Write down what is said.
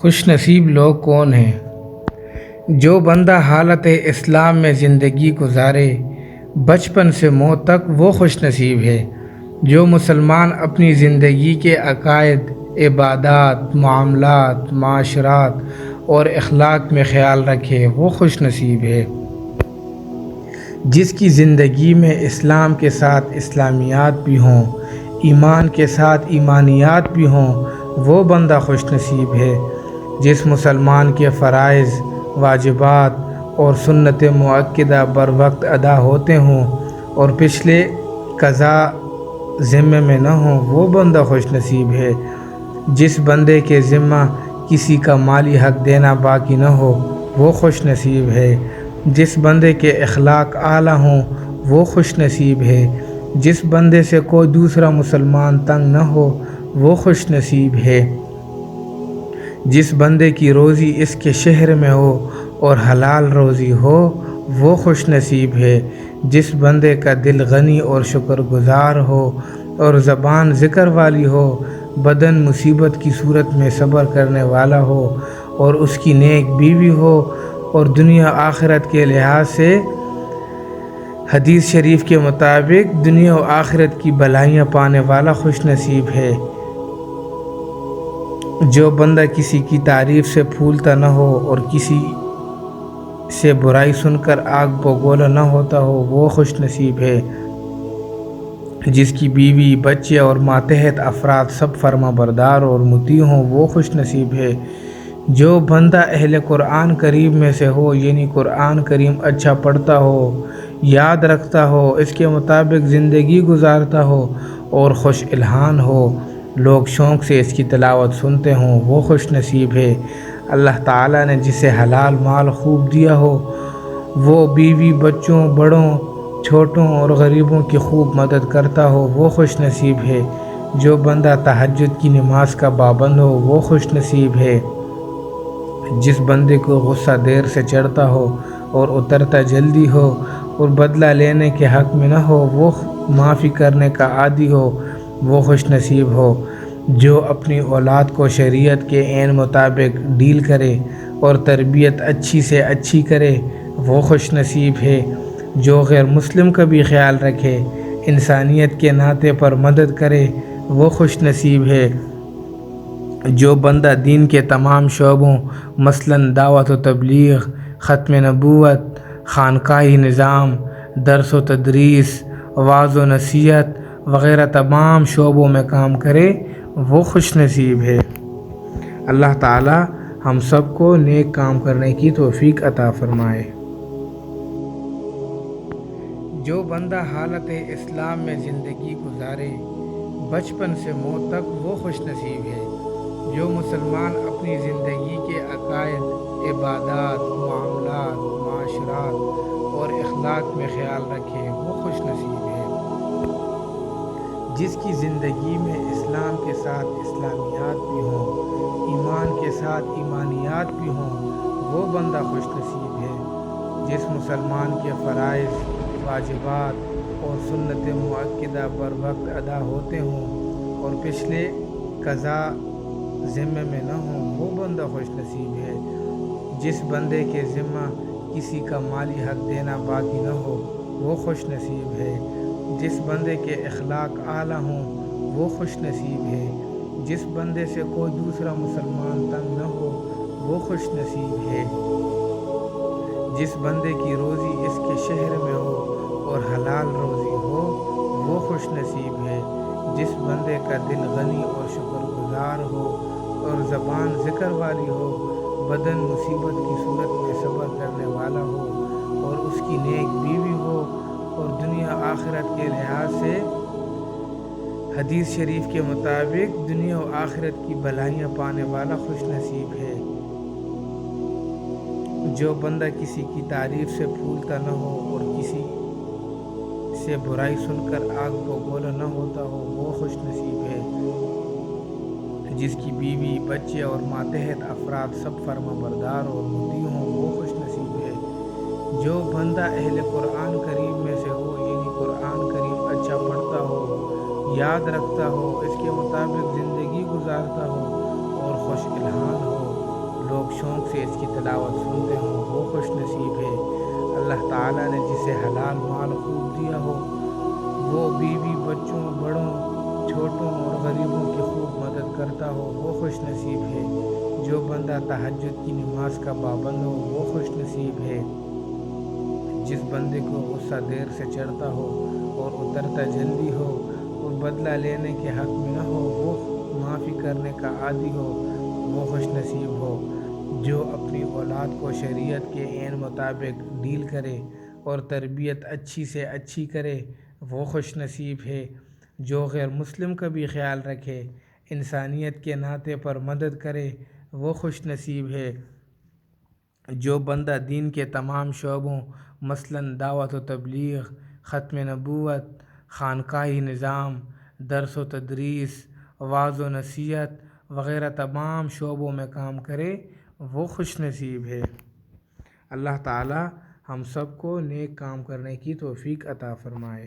خوش نصیب لوگ کون ہیں؟ جو بندہ حالت اسلام میں زندگی گزارے بچپن سے موت تک، وہ خوش نصیب ہے۔ جو مسلمان اپنی زندگی کے عقائد، عبادات، معاملات، معاشرات اور اخلاق میں خیال رکھے، وہ خوش نصیب ہے۔ جس کی زندگی میں اسلام کے ساتھ اسلامیات بھی ہوں، ایمان کے ساتھ ایمانیات بھی ہوں، وہ بندہ خوش نصیب ہے۔ جس مسلمان کے فرائض، واجبات اور سنت مؤکدہ بر وقت ادا ہوتے ہوں اور پچھلے قضا ذمے میں نہ ہوں، وہ بندہ خوش نصیب ہے۔ جس بندے کے ذمہ کسی کا مالی حق دینا باقی نہ ہو، وہ خوش نصیب ہے۔ جس بندے کے اخلاق اعلیٰ ہوں، وہ خوش نصیب ہے۔ جس بندے سے کوئی دوسرا مسلمان تنگ نہ ہو، وہ خوش نصیب ہے۔ جس بندے کی روزی اس کے شہر میں ہو اور حلال روزی ہو، وہ خوش نصیب ہے۔ جس بندے کا دل غنی اور شکر گزار ہو اور زبان ذکر والی ہو، بدن مصیبت کی صورت میں صبر کرنے والا ہو اور اس کی نیک بیوی ہو اور دنیا آخرت کے لحاظ سے حدیث شریف کے مطابق دنیا و آخرت کی بھلائیاں پانے والا خوش نصیب ہے۔ جو بندہ کسی کی تعریف سے پھولتا نہ ہو اور کسی سے برائی سن کر آگ بگولا نہ ہوتا ہو، وہ خوش نصیب ہے۔ جس کی بیوی، بچے اور ماتحت افراد سب فرما بردار اور مطیع ہوں، وہ خوش نصیب ہے۔ جو بندہ اہل قرآن کریم میں سے ہو، یعنی قرآن کریم اچھا پڑھتا ہو، یاد رکھتا ہو، اس کے مطابق زندگی گزارتا ہو اور خوش الحان ہو، لوگ شوق سے اس کی تلاوت سنتے ہوں، وہ خوش نصیب ہے۔ اللہ تعالیٰ نے جسے حلال مال خوب دیا ہو، وہ بیوی، بچوں، بڑوں، چھوٹوں اور غریبوں کی خوب مدد کرتا ہو، وہ خوش نصیب ہے۔ جو بندہ تہجد کی نماز کا پابند ہو، وہ خوش نصیب ہے۔ جس بندے کو غصہ دیر سے چڑھتا ہو اور اترتا جلدی ہو اور بدلہ لینے کے حق میں نہ ہو، وہ معافی کرنے کا عادی ہو، وہ خوش نصیب ہو۔ جو اپنی اولاد کو شریعت کے عین مطابق ڈیل کرے اور تربیت اچھی سے اچھی کرے، وہ خوش نصیب ہے۔ جو غیر مسلم کا بھی خیال رکھے، انسانیت کے ناطے پر مدد کرے، وہ خوش نصیب ہے۔ جو بندہ دین کے تمام شعبوں مثلاً دعوت و تبلیغ، ختم نبوت، خانقاہی نظام، درس و تدریس، وعظ و نصیحت وغیرہ تمام شعبوں میں کام کرے، وہ خوش نصیب ہے۔ اللہ تعالی ہم سب کو نیک کام کرنے کی توفیق عطا فرمائے۔ جو بندہ حالت اسلام میں زندگی گزارے بچپن سے موت تک، وہ خوش نصیب ہے۔ جو مسلمان اپنی زندگی کے عقائد، عبادات، معاملات، معاشرات اور اخلاق میں خیال رکھے، وہ خوش نصیب ہے۔ جس کی زندگی میں اسلام کے ساتھ اسلامیات بھی ہوں، ایمان کے ساتھ ایمانیات بھی ہوں، وہ بندہ خوش نصیب ہے۔ جس مسلمان کے فرائض، واجبات اور سنت مؤکدہ بر وقت ادا ہوتے ہوں اور پچھلے قضا ذمے میں نہ ہوں، وہ بندہ خوش نصیب ہے۔ جس بندے کے ذمہ کسی کا مالی حق دینا باقی نہ ہو، وہ خوش نصیب ہے۔ جس بندے کے اخلاق اعلیٰ ہوں، وہ خوش نصیب ہے۔ جس بندے سے کوئی دوسرا مسلمان تنگ نہ ہو، وہ خوش نصیب ہے۔ جس بندے کی روزی اس کے شہر میں ہو اور حلال روزی ہو، وہ خوش نصیب ہے۔ جس بندے کا دل غنی اور شکر گزار ہو اور زبان ذکر والی ہو، بدن مصیبت کی صورت میں صبر کرنے والا ہو اور اس کی نیک بیوی ہو اور دنیا آخرت کے لحاظ سے حدیث شریف کے مطابق دنیا و آخرت کی بھلائیاں پانے والا خوش نصیب ہے۔ جو بندہ کسی کی تعریف سے پھولتا نہ ہو اور کسی سے برائی سن کر آگ بگولا نہ ہوتا ہو، وہ خوش نصیب ہے۔ جس کی بیوی، بچے اور ماتحت افراد سب فرما بردار اور مطیع ہوں، وہ خوش نصیب ہے۔ جو بندہ اہل قرآن کریم میں سے ہو، یعنی قرآن کریم اچھا پڑھتا ہو، یاد رکھتا ہو، اس کے مطابق زندگی گزارتا ہو اور خوش الحان ہو، شوق سے اس کی تلاوت سنتے ہوں وہ خوش نصیب ہے۔ اللہ تعالیٰ نے جسے حلال مال خوب دیا ہو وہ بیوی بچوں بڑوں چھوٹوں اور غریبوں کی خوب مدد کرتا ہو وہ خوش نصیب ہے۔ جو بندہ تہجد کی نماز کا پابند ہو وہ خوش نصیب ہے۔ جس بندے کو غصہ دیر سے چڑھتا ہو اور اترتا جلدی ہو اور بدلہ لینے کے حق میں نہ ہو وہ معافی کرنے کا عادی ہو وہ خوش نصیب ہو۔ جو اپنی اولاد کو شریعت کے عین مطابق ڈیل کرے اور تربیت اچھی سے اچھی کرے وہ خوش نصیب ہے۔ جو غیر مسلم کا بھی خیال رکھے انسانیت کے ناطے پر مدد کرے وہ خوش نصیب ہے۔ جو بندہ دین کے تمام شعبوں مثلاً دعوت و تبلیغ، ختم نبوت، خانقاہی نظام، درس و تدریس، وعظ و نصیحت وغیرہ تمام شعبوں میں کام کرے وہ خوش نصیب ہے۔ اللہ تعالی ہم سب کو نیک کام کرنے کی توفیق عطا فرمائے۔